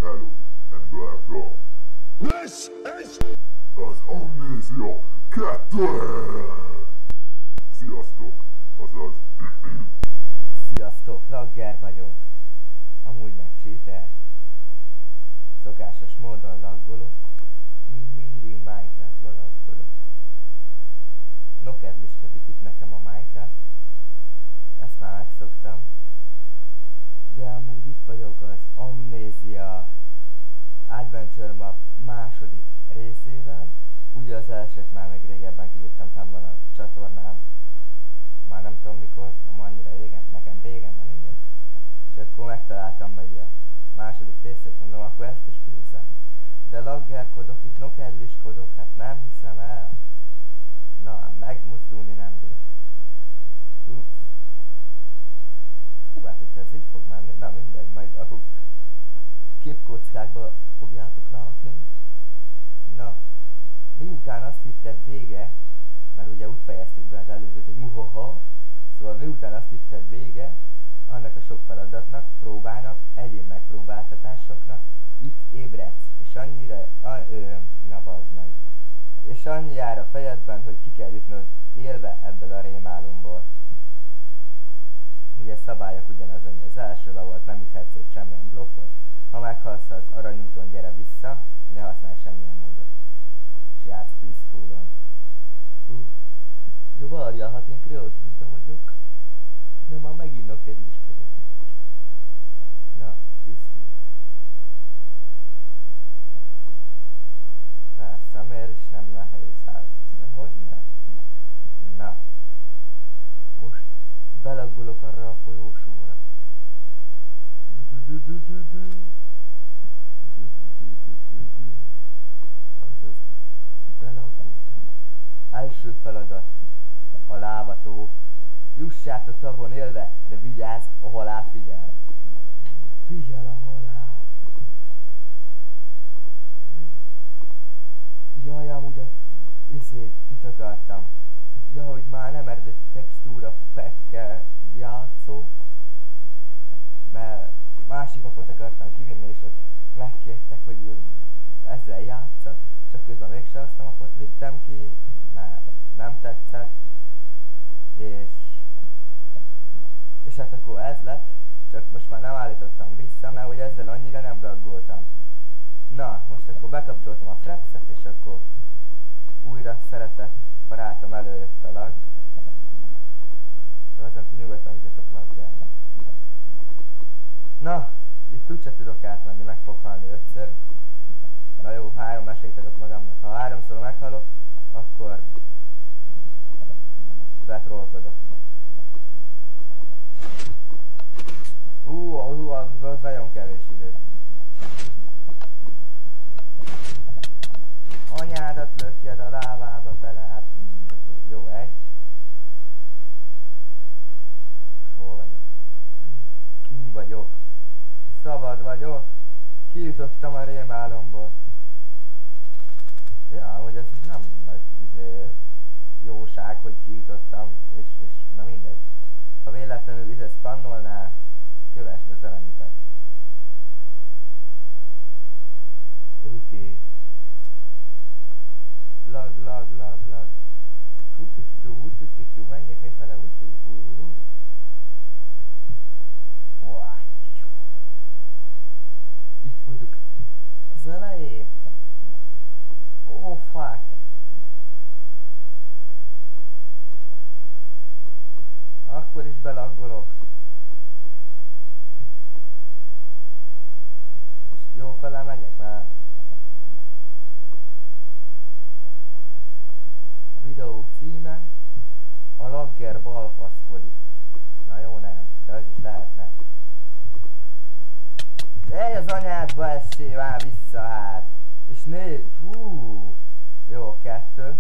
Hello and Black Rock. This is az Amnézia 2! Sziasztok! Azaz... Sziasztok, Lagger vagyok. Amúgy meg cheater. Szokásos módon laggolok. Mindig Minecraftban laggolok. Nokedliskedik itt nekem a Minecraft. Ezt már megszoktam. De amúgy itt vagyok az Amnézia Adventure Map második részével. Ugye az elsőt már még régebben kivittem, fenn van a csatornám. Már nem tudom mikor, nem annyira régen, nekem régen, nem mindegy. És akkor megtaláltam meg a második részét, mondom, akkor ezt is kiviszem. De laggerkodok, itt nokedliskodok, hát nem hiszem el. Na, megmozdulni nem bírok. Ups. Hú, hát hogyha ez így fog menni, na mindegy, majd akkor képkockákba fogjátok látni. Na, miután azt hitted vége, mert ugye úgy fejeztük be az előzőt, hogy muhaha, szóval miután azt hitted vége, annak a sok feladatnak, próbának, egyéb megpróbáltatásoknak, itt ébredsz, és annyira, na bazd meg, és annyi jár a fejedben, hogy ki kell jutnod élve ebből a rémálomból. Ugye szabályok ugyanaz, ami az elsőben volt, nem üthetsz egy semmilyen blokkot, ha meghalsz az aranyúton, gyere vissza, ne használj semmilyen módot, és játsz peaceful-on. Jó, várjál, hát én kreatívbe vagyok. De már megint nokedliskedek itt. Na, peaceful. Persze, miért is nem nehéz, hát, de hogy ne? Na. Most belaggolok arra a folyósóra. Azaz, belaggoltam. Első feladat. A lávató. Juss át a tavon élve, de vigyázz, a halál figyel. Figyel a halál. Jaj, amúgy az itt akartam. Ja, hogy már nem eredeti textúra packkel játszok. Mert másik mapot akartam kivinni, és ott megkértek, hogy ezzel játszak. Csak közben mégsem azt a mapot vittem ki, mert nem tetszett. És hát akkor ez lett, csak most már nem állítottam vissza, mert hogy ezzel annyira nem laggoltam. Na, most akkor bekapcsoltam a Frapset, és akkor újra szeretett barátom előjött a lag. Szóval ezen nyugodtan higgyetek laggelni. Na, itt úgyse tudok átmenni, meg fog halni 5-ször. Na jó, 3 esélyt adok magamnak. Ha 3-szor meghalok, akkor betrollkodok. Az nagyon kevés idő. Anyádat lökjed a lávába bele, hát jó, 1. És hol vagyok? Kim vagyok? Szabad vagyok? Kijutottam a rémálomból. Ja, hogy ez így nem nagy jóság, hogy kijutottam, és na mindegy. Ha véletlenül ide spannolnál, kövesd az aranyutat. Oké. Lag. Menjél félfele, itt vagyok. Az elején. Oh fuck. Akkor is belaggolok. Jó fele megyek már. Videó címe. A lagger balfaszkodik. Na jó, nem. De ez is lehetne. Ej, az anyádba essél már vissza hát. És nézd. Hú. Jó, 2.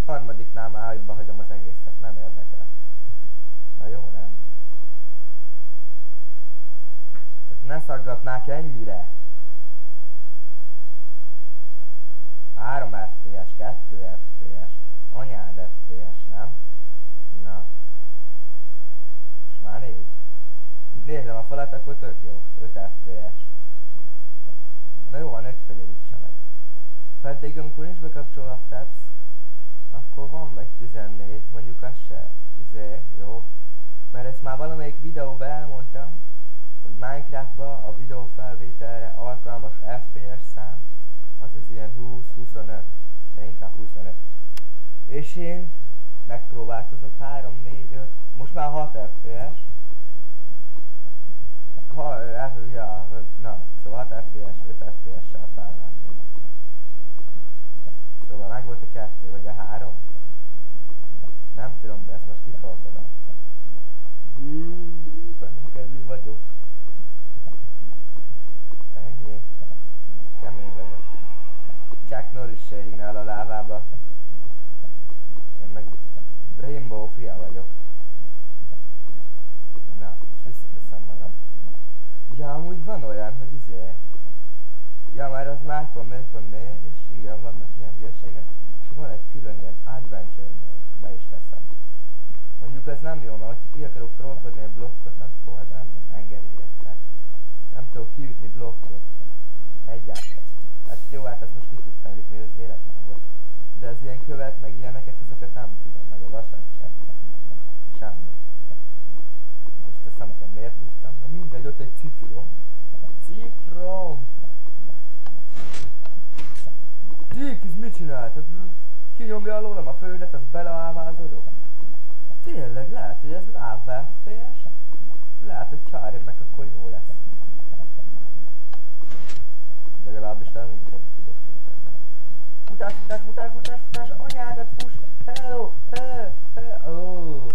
Harmadiknál már hagyba hagyom az egészet, nem érdekel. Na jó, nem. Csak ne szaggatnák ennyire. 3 FPS, 2 FPS. Anyád FPS, nem? Na. És már 4. nézem a falat, akkor tök jó. 5 FPS. Na jó, van 5 felé úgysem megy. Pedig amikor nincs bekapcsolva a Fraps, akkor van vagy 14, mondjuk az se jó. Mert ezt már valamelyik videóban elmondtam, hogy Minecraftban a videófelvételre alkalmas FPS szám az ilyen 20-25, de inkább 25. És én megpróbálkozok 3, 4, 5, most már 6 FPS. Szóval 6 FPS, 5 FPS-sel felvenni. Szóval meg volt a 2 vagy a 3? Nem tudom, de ezt most kitolkodom. Bennem kedli vagyok. Ennyi. Kemény vagyok. Chuck Norris se égne el a lávába. Én meg Rainbow fia vagyok. Na, és visszateszem magam. Ja, amúgy van olyan, hogy ja, már az Mákon 4.4, és igen, vannak ilyen hülyeségek. És van egy külön ilyen adventure mode, be is teszem. Mondjuk ez nem jó, mert ha ki akarok trollkodni egy blokkot, akkor nem engedélyeztek. Nem tudok kiütni blokkot. Egyáltalán. Hát jó, hát ezt most ki tudtam ütni, ez véletlen volt. De az ilyen követ, meg ilyeneket, azokat nem tudom, meg a vasat sem. Semmi. Most ezt nem tudom, miért tudtam. Na mindegy, ott egy citrom. Citrom! Dick, ez mit csinált? Hát, kinyomja alólam a földet, az beleávázodok. Tényleg, lehet, hogy ez láv FPS. Lehet, hogy csárja meg, akkor jó lesz. Legalábbis nem mindegy tudok tudni. Futás, anyádat fuss! Hello! Oh.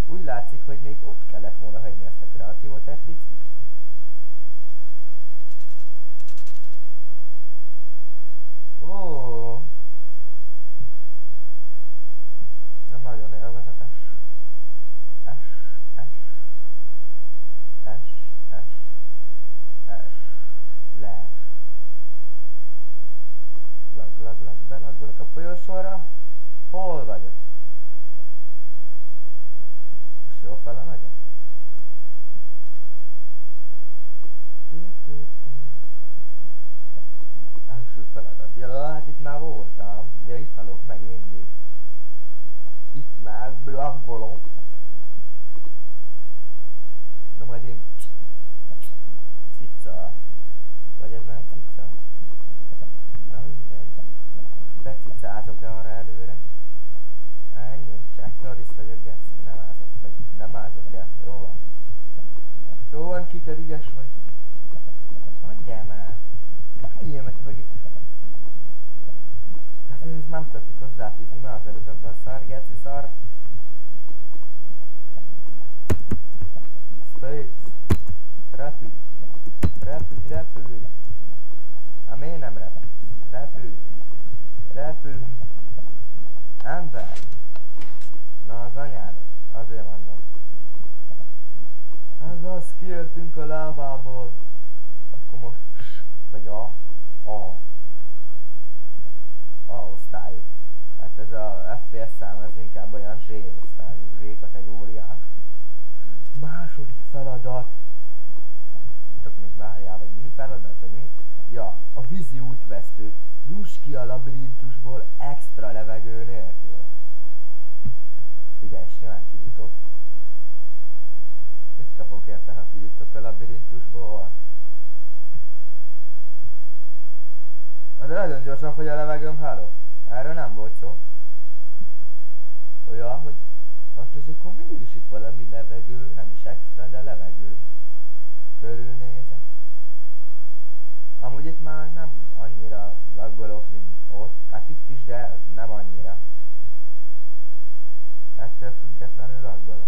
Úgy látszik, hogy még ott kellett volna hagyni ezt a kreatívot egy picit. Oh. Nem nagyon élvezetes. Flash. Lag, belaggolok a folyosóra. Hol vagyok? És jó fele megyek? Első feladat. Ja, hát itt már voltam. Ja, itt halok meg mindig. Itt már laggolok. Na majd én... Cica. Vagy ez nem cica? Na mindegy. Becicázok-e arra előre? Ennyi. Chuck Norris vagyok, geci. Nem ázok. Vagy nem ázok el. Jó van. Jó van, Csiker, ügyes vagy. Adjál már. Ilyemet vagyok. Hát én ezt nem tudok hozzáfűzni, már akarok a szar, geci szar. Space. Repülj. Hát miért nem repülj? Repülj. Ember. Na az anyádat. Azért mondom. Ez az, kiértünk a lábából. Akkor most vagy A osztályú. Hát ez a FPS szám, ez inkább olyan Z osztályú, Z kategóriás. Második feladat. Csak még várjál, vagy mi feladat, vagy mi? Ja, a vízi útvesztő. Juss ki a labirintusból extra levegő nélkül. Ugye, és nyilván kijutok. Mit kapok érte, ha kijutok a labirintusból? De nagyon gyorsan fogy a levegőm, halló. Erről nem volt szó. Olyan, hogy hát ez akkor mindig is itt valami levegő, nem is extra, de levegő. Körülnézek. Amúgy itt már nem annyira laggolok, mint ott. Hát itt is, de nem annyira. Ettől függetlenül laggolok.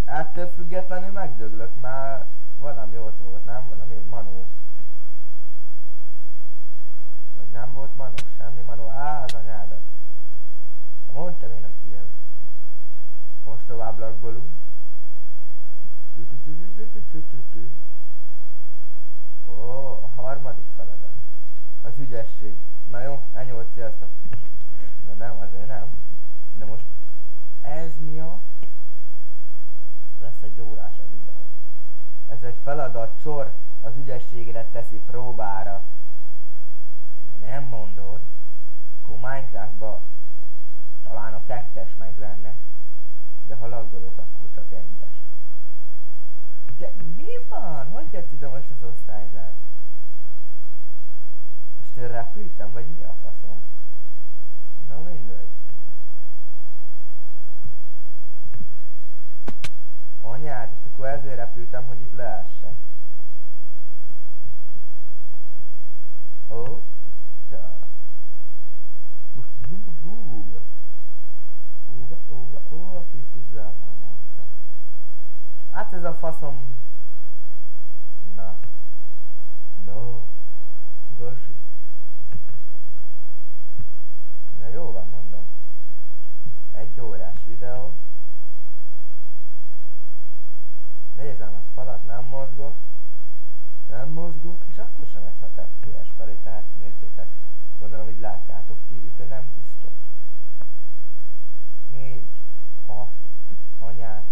Ettől függetlenül megdöglök, már valami ott volt, nem? Valami manó. Vagy nem volt manó, semmi manó. Á, az anyádat. Mondtam én, hogy kijövök. Most tovább laggolunk. Ó, a harmadik feladat. Az ügyesség. Na jó, ennyi volt, sziasztok. Na nem, azért nem. De most ez miatt lesz egy órás a videó. Ez egy feladat sor, az ügyességedet teszi próbára. De nem mondod, akkor Minecraftba talán a 2-es meg lenne. De ha laggolok, akkor csak 1-es. De mi van? Hogy jött ide most az osztályzás? Most én repültem, vagy mi a faszom? Na mindegy. Anyád, akkor ezért repültem, hogy itt lehessen. Ó, ja. Ó, pitizel, ha mondta. Hát ez a faszom... Na. No. Gazsi. Na jó van, mondom. 1 órás videó. Nézem a falat, nem mozgok. Nem mozgok, és akkor sem egy 6 FPS felé, tehát nézzétek. Gondolom, hogy látjátok ti, de nem biztos. 4, 6, anyád.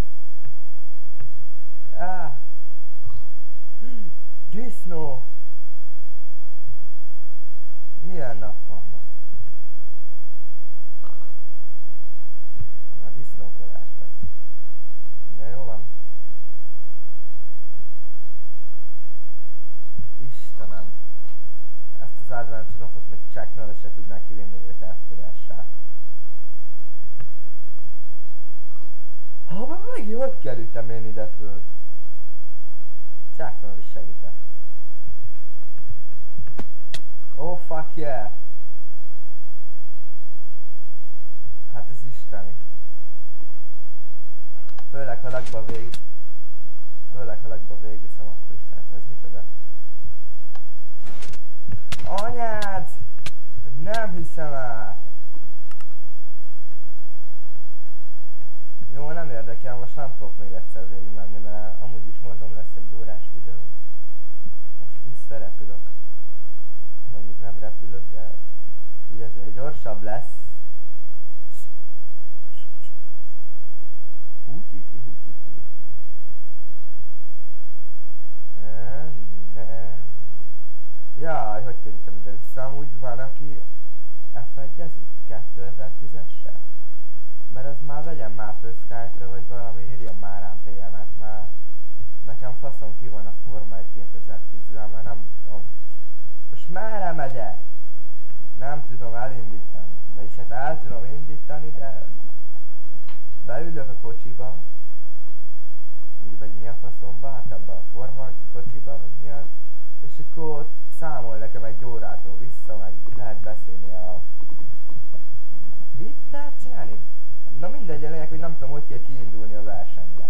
Disznó! Milyen nap van ma? A disznókodás lesz. De jó van. Istenem. Ezt az adventure napot még Chuck Norris se tudná kivinni 5 FPS-sel. Megint hogy kerültem én ide föl? Chuck Norris segített. Oh fuck yeah! Hát ez isteni. Főleg ha lagba végigviszem, akkor Isten, ez micsoda? Anyád! Nem hiszem el! Jó, nem érdekel, most nem fogok még egyszer végigmenni, mert amúgy is mondom, lesz 1 órás videó. Most visszarepülök. Mondjuk nem repülök, de így ezért gyorsabb lesz. Jaj, hogy kerültem ide vissza? Amúgy van, aki F1-ezik 2010-essel? Mert az már vegyen már föl Skype-ra, vagy valami, írjon már rám PM-et, mert nekem faszom ki van a Forma 1 2010-zel, mert nem tudom. Most merre megyek? Nem tudom elindítani. Vagyis hát el tudom indítani, de beülök a kocsiba, vagy mi a faszomba, hát ebbe a Forma kocsiba, vagy mi az, és akkor számol nekem 1 órától vissza, meg lehet beszélni a... Mit lehet csinálni? Na mindegy, a lényeg, hogy nem tudom, hogy kell kiindulni a versenyre.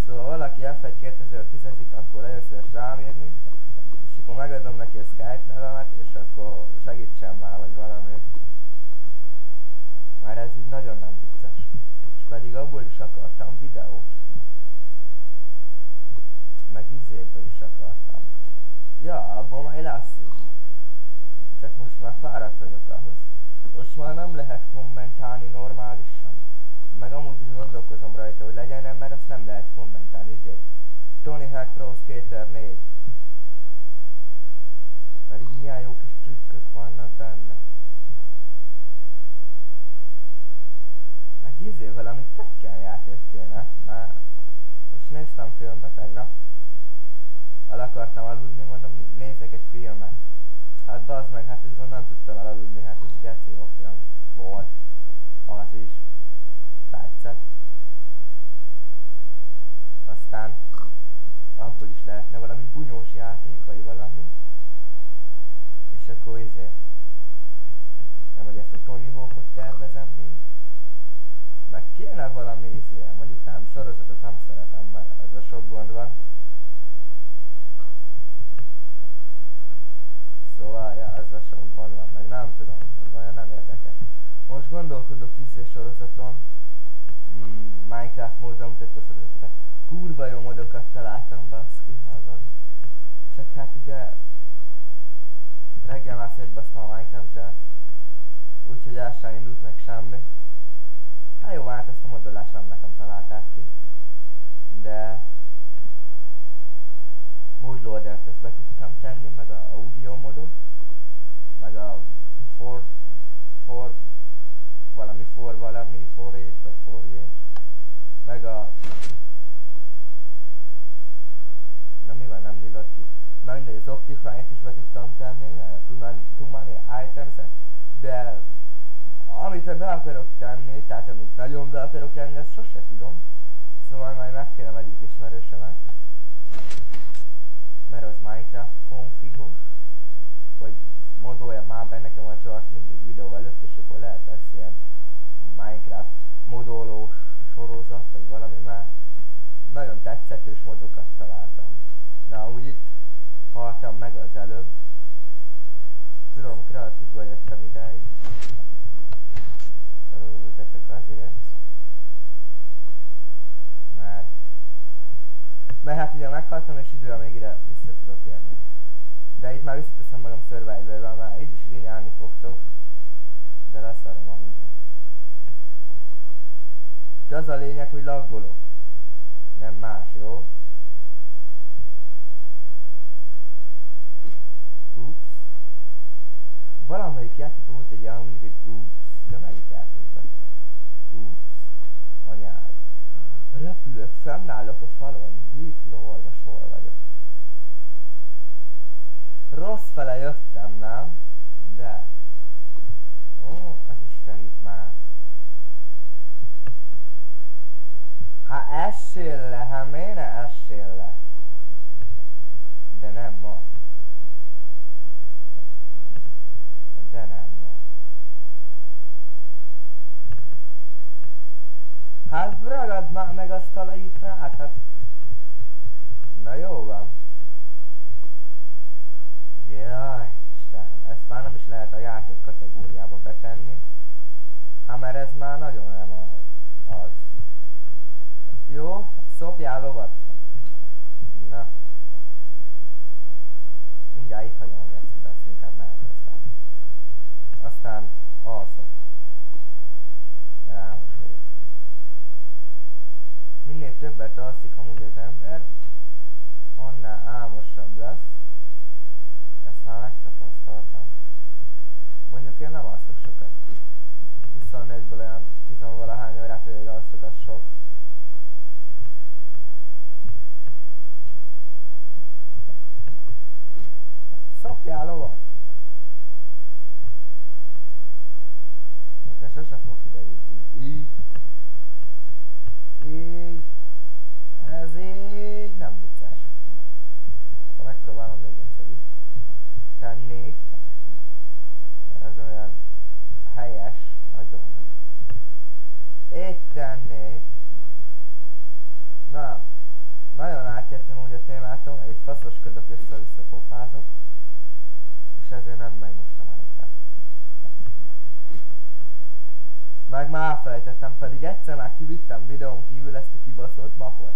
Szóval valaki F1 2010-ezik, akkor legyen szíves rám írni, és akkor megadom neki a Skype nevemet, és akkor segítsen már, vagy valami. Már ez így nagyon nem vicces. És pedig abból is akartam videót. Meg izéből is akartam. Ja, abból majd lesz is. Csak most már fáradt vagyok ahhoz. Most már nem lehet kommentálni normálisan. Meg amúgy is gondolkozom rajta, hogy legyen, mert azt nem lehet kommentálni, izé. Tony Hawk Pro Skater 4. Pedig milyen jó kis trükkök vannak benne. Meg izé valami Tekken játék kéne, mert most néztem filmbe tegnap. El akartam aludni, mondom, nézzek egy filmet. Hát bazd meg, hát ez onnan tudtam elaludni, hát ez geci jó film volt. Az is. Tetszett. Aztán abból is lehetne valami bunyós játék, vagy valami. És akkor izé. Nem, hogy ezt a Tony Hawkot tervezem még. Meg kéne valami izé, mondjuk nem, sorozatot nem szeretem, mert ez a sok gond van. Szóval, ja, ez a sok gond van, meg nem tudom, az olyan nem érdekes. Most gondolkodok izé sorozaton. Minecraft módon mutató sorozatokat. Kurva jó modokat találtam, baszki, hallod. Csak hát ugye reggel már szétbasztam a Minecraft-et, úgyhogy el sem indult meg semmi. Hát jó, hát ezt a modolást nem nekem találták ki, de moodloadert ezt be tudtam tenni, meg a audio modot, meg a valami 4.8 vagy 4.8, meg a... Na mi van, nem nyílott ki? Na mindegy, az Optifine-t is be tudtam tenni, a Too Many Items-et, de amit be akarok tenni, tehát amit nagyon be akarok tenni, ezt sose tudom. Szóval majd megkérem egyik ismerősemet, mert az Minecraft configos, hogy modolja már be nekem a zsart mindig videó előtt, és akkor lehet lesz ilyen Minecraft modolós sorozat, vagy valami már. Nagyon tetszetős modokat találtam. Na, úgy itt haltam meg az előbb. Tudom, kreatívba jöttem ideig. De csak azért, mert hát ugye meghaltam, és időre még ide vissza tudok érni. De itt már visszateszem magam Survivor-ra, már így is lineálni fogtok. De leszarom amúgy. De az a lényeg, hogy laggolok. Nem más, jó? Oops. Valamelyik játékban volt egy olyan, mondjuk, hogy oops, de melyik játékban? Oops. Anyád. Repülök, fennállok a falon. Deep lore, most hol vagyok? Rossz fele jöttem, nem? De... Ó, az Isten itt már. Hát essél le, hát miért ne essél le? De nem ma. De nem ma. Hát ragad már meg azt a litrát, hát... Na jó van. Jaj, Istenem, ezt már nem is lehet a játék kategóriába betenni. Hát mert ez már nagyon nem az. Jó, szopjál lovat. Na. Mindjárt itt hagyom a gecit, azt inkább mehet aztán alszok. Rámos vagyok. Minél többet alszik amúgy az ember, annál álmosabb lesz. Ezt már megtapasztaltam. Mondjuk én nem alszok sokat. 24-ből olyan 10-valahány órát végig alszok, az sok. Szokjál lovat! Most sose fog kiderülni. Így. Ez így nem vicces. Ha megpróbálom még egyszer itt tennék. Ez olyan helyes, nagyon. Itt tennék. Na, nagyon átjöttem úgy a témától, egy faszoskodok, össze-vissza pofázok. És ezért nem megy most a Minecraft. Meg már elfelejtettem, pedig egyszer már kivittem videón kívül ezt a kibaszott mapot.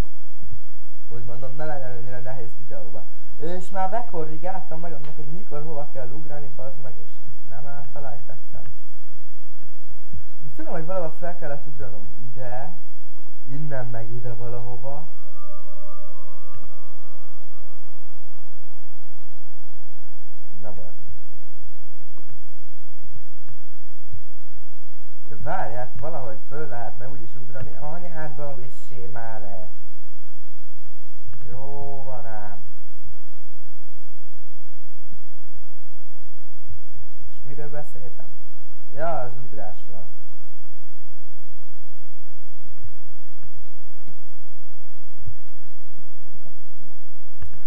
Hogy mondom, ne legyen annyira nehéz videóba. És már bekorrigáltam magamnak, hogy mikor hova kell ugrani, bazd meg, és nem elfelejtettem. De tudom, hogy valahol fel kellett ugranom ide, innen meg ide valahova. Na bazd. De várját, valahogy föl lehetne úgyis ugrani, anyádba vissé már le. Jó van ám. És miről beszéltem? Ja, az ugrásról.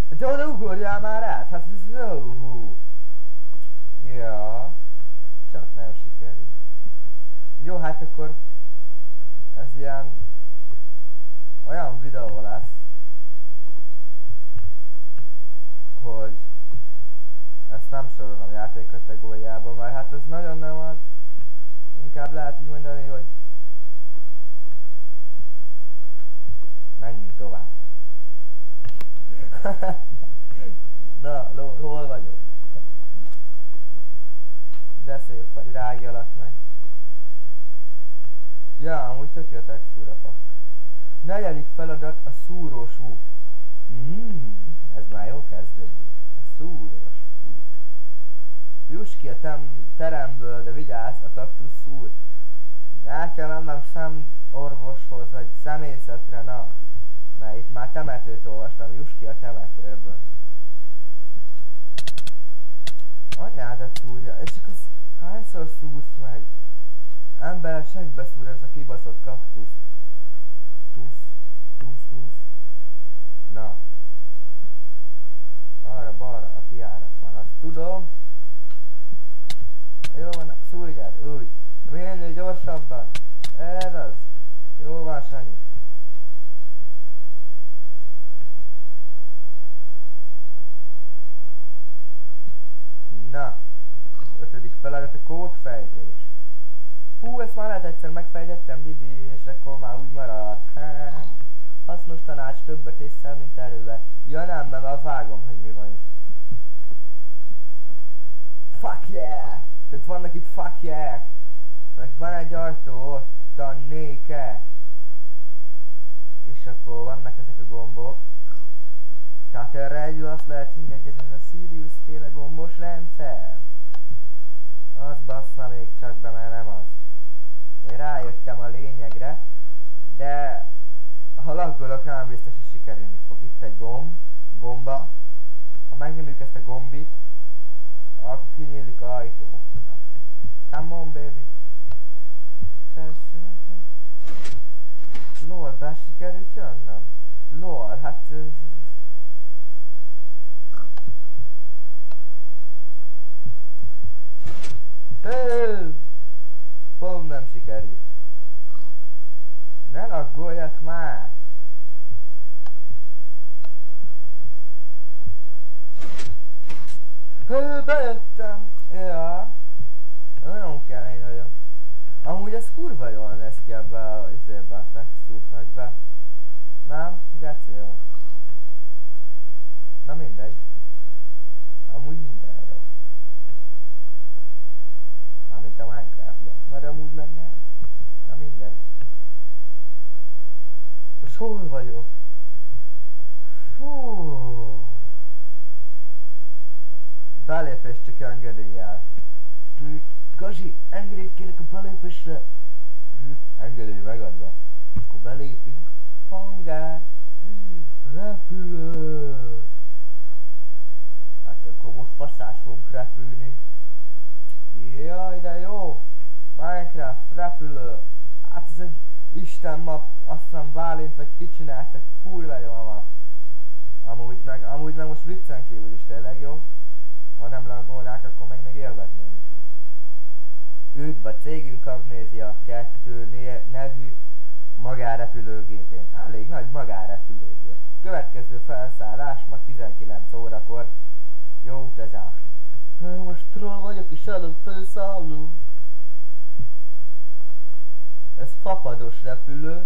De oda ugorjál már át, hát ja, csak nem sikerült. Jó, hát akkor ez ilyen olyan videó lesz, hogy ezt nem sorolom játék kategóriában, mert hát ez nagyon nem az. Inkább lehet így mondani, hogy menjünk tovább. Na, hol vagyok? De szép vagy, rágjalak meg. Ja, amúgy tök jó textúra fa. Negyedik feladat a szúrós út. Ez már jó kezdődik. A szúrós út. Juss ki a teremből, de vigyázz, a kaktusz szúr. El kell mennem szemorvoshoz, vagy szemészetre, na. Mert itt már temetőt olvastam, juss ki a temetőből. Anyádat szúrja, és csak az hányszor szúrsz meg? Ember segbe szúr ez a kibaszott kaktusz. Tusz. Na. Arra-balra a kijárat van, azt tudom. Jó van, szúrjál, úgy. Minél gyorsabban. Ez az. Jó van, Sanyi. Na. 5. feladat a kódfejtés. Hú, ezt már lehet egyszer megfejtettem, Bibi, és akkor már úgy marad. Hasznos tanács, többet észszel, mint erővel. Ja nem, mert vágom, hogy mi van itt. Fuck yeah! Tehát vannak itt fuck yeah! Meg van egy ajtó ott a néke. És akkor vannak ezek a gombok. Tehát erre együl azt lehet hinni, hogy ez a Sirius féle gombos rendszer. Az bassza még csak be, mert nem az. Én rájöttem a lényegre, de ha laggolok, nem biztos, hogy sikerülni fog. Itt egy gomba. Ha megnyomjuk ezt a gombit, akkor kinyílik a ajtó. Come on, baby. Lol, be sikerült jönnöm? Lol, hát... Pont nem sikerült. Ne laggoljak már! Bejöttem! Ja. Nagyon kemény vagyok. Amúgy ez kurva jól néz ki ebbe a textúrfekbe. Nem? Geci jó. Na mindegy. Amúgy minden jó. Mármint a Minecraftban. Mert amúgy meg nem. Na mindegy. Most hol vagyok? Fú. Belépés csak engedéllyel. Gazi, engedélyt kérek a belépésre. Engedély megadva. Akkor belépünk. Hangár. Repülő. Hát akkor most faszás fogunk repülni. Jaj, de jó. Minecraft, repülő. Hát ez egy Isten map. Azt hiszem Válint vagy kicsináltak. Kurva jó a map. Amúgy meg most viccen kívül is tényleg jó. Ha nem laggolnák, akkor meg még élvezném is. Üdv a cégünk Amnézia 2 nevű magánrepülőgépén. Elég nagy magánrepülőgép. Következő felszállás ma 19 órakor. Jó utazást! Most troll vagyok és adok felszálló. Ez fapados repülő.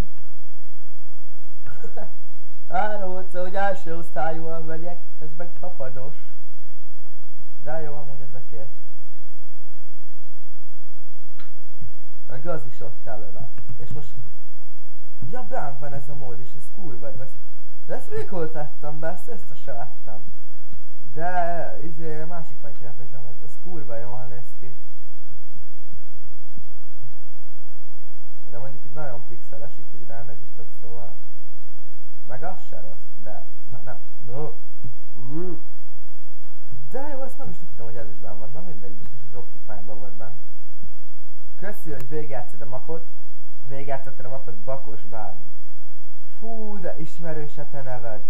Arról szó, hogy első osztályúan megyek, ez meg fapados. De jó, amúgy ezekért. Meg az is ott előle. És most... Ja, benn van ez a mód is, ez kurva jó. De ezt mikor tettem be, ezt se láttam. De másik Minecraft-ben, ez kurva jól néz ki. De mondjuk itt nagyon pixeles, itt hogy rámegyítok, szóval... Meg az se rossz, de... No. De jó, ezt nem is tudtam, hogy ez is benn van. Na mindegy, biztos, hogy Optifine-ban volt benn. Köszi, hogy végigjátszott a mapot. Végigjátszottad a mapot Bakos Bálint. Fú, de ismerős a te neved.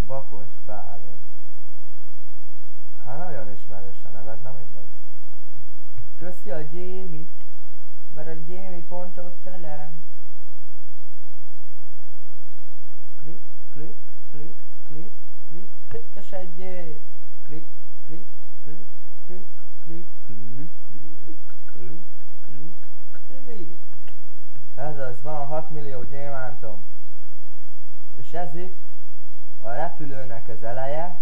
Bakos Bálint. Hát nagyon ismerős a neved, na mindegy. Köszi a Jamie. Mert a Jamie pont ott velem. Klik, klik, klik, klik, klik, klikkesedjél. Klik, klik, klik, klik, klik, klik, klik, klik, klik, klik. Ez az, van 6 millió gyémántom. És ez itt a repülőnek az eleje,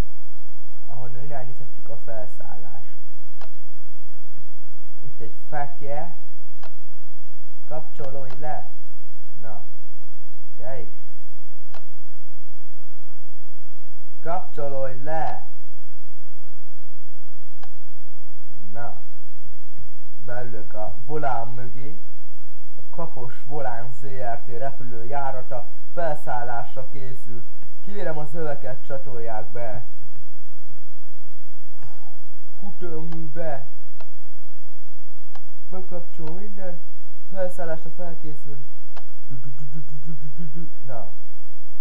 ahonnan irányíthatjuk a felszállást. Itt egy fekje. Kapcsolódj le! Na, te is. Kapcsolódj le! Na, beülök a volán mögé. A Kapos Volán ZRT repülőjárata felszállásra készült. Kérem a szöveket csatolják be. Futóműbe. Bekapcsol mindent. Felszállásra felkészülni. Na,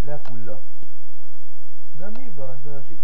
lefulladt. Na mi van, Zsazsi?